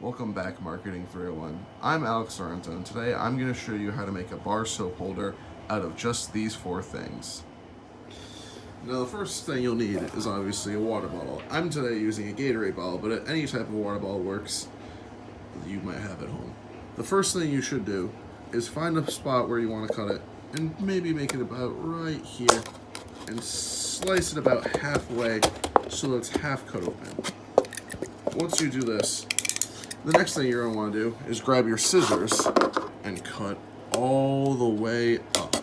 Welcome back, Marketing 301. I'm Alex Lorenzo, and today I'm going to show you how to make a bar soap holder out of just these four things. Now, the first thing you'll need is obviously a water bottle. I'm today using a Gatorade bottle, but any type of water bottle works that you might have at home. The first thing you should do is find a spot where you want to cut it, and maybe make it about right here, and slice it about halfway so that it's half cut open. Once you do this, the next thing you're going to want to do is grab your scissors and cut all the way up.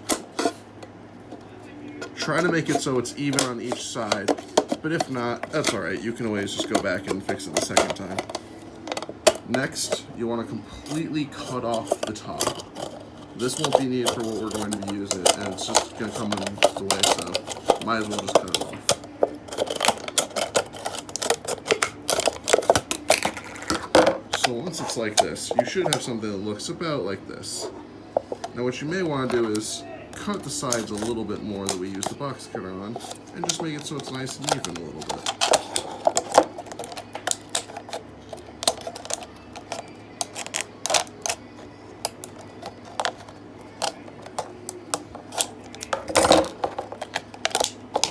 Try to make it so it's even on each side, but if not, that's alright. You can always just go back and fix it the second time. Next, you want to completely cut off the top. This won't be needed for what we're going to be using, and it's just going to come in the way, so might as well just cut it off. So once it's like this, you should have something that looks about like this. Now what you may want to do is cut the sides a little bit more that we use the box cutter on, and just make it so it's nice and even a little bit.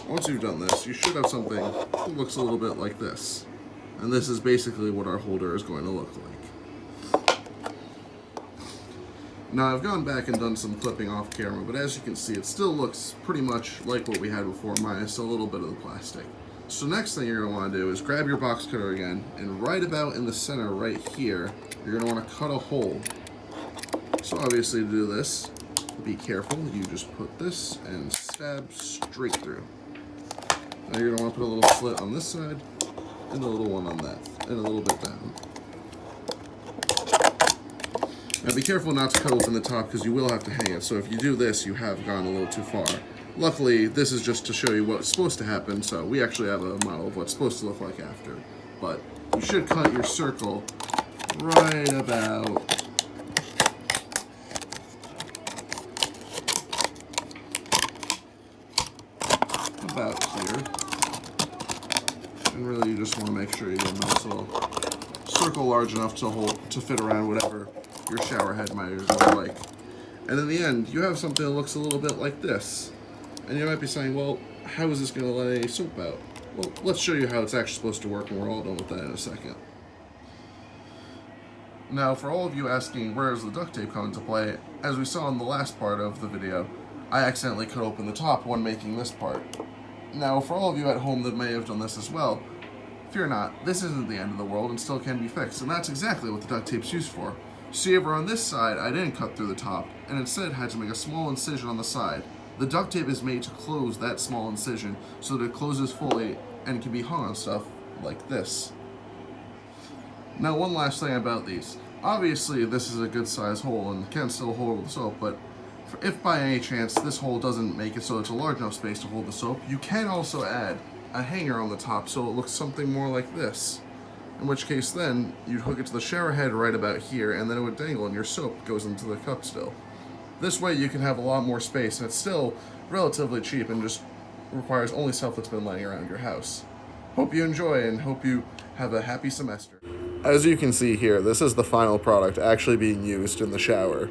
Once you've done this, you should have something that looks a little bit like this. And this is basically what our holder is going to look like. Now I've gone back and done some clipping off camera, but as you can see, it still looks pretty much like what we had before, minus a little bit of the plastic. So next thing you're going to want to do is grab your box cutter again, and right about in the center right here, you're going to want to cut a hole. So obviously to do this, be careful, you just put this and stab straight through. Now you're going to want to put a little slit on this side, and a little one on that, and a little bit down. Now be careful not to cut open the top because you will have to hang it, so if you do this, you have gone a little too far. Luckily, this is just to show you what's supposed to happen, so we actually have a model of what's supposed to look like after. But you should cut your circle right about here. And really you just want to make sure you get a nice little circle large enough to fit around whatever your shower head might look like. And in the end, you have something that looks a little bit like this. And you might be saying, well, how is this going to let any soap out? Well, let's show you how it's actually supposed to work, and we're all done with that in a second. Now, for all of you asking where does the duct tape come into play, as we saw in the last part of the video, I accidentally cut open the top when making this part. Now, for all of you at home that may have done this as well, fear not, this isn't the end of the world and still can be fixed, and that's exactly what the duct tape's used for. See, over on this side, I didn't cut through the top, and instead had to make a small incision on the side. The duct tape is made to close that small incision so that it closes fully and can be hung on stuff like this. Now, one last thing about these. Obviously, this is a good size hole and can still hold the soap, but if by any chance this hole doesn't make it so it's a large enough space to hold the soap, you can also add a hanger on the top so it looks something more like this. In which case then, you'd hook it to the shower head right about here, and then it would dangle and your soap goes into the cup still. This way you can have a lot more space, and it's still relatively cheap and just requires only stuff that's been laying around your house. Hope you enjoy and hope you have a happy semester. As you can see here, this is the final product actually being used in the shower.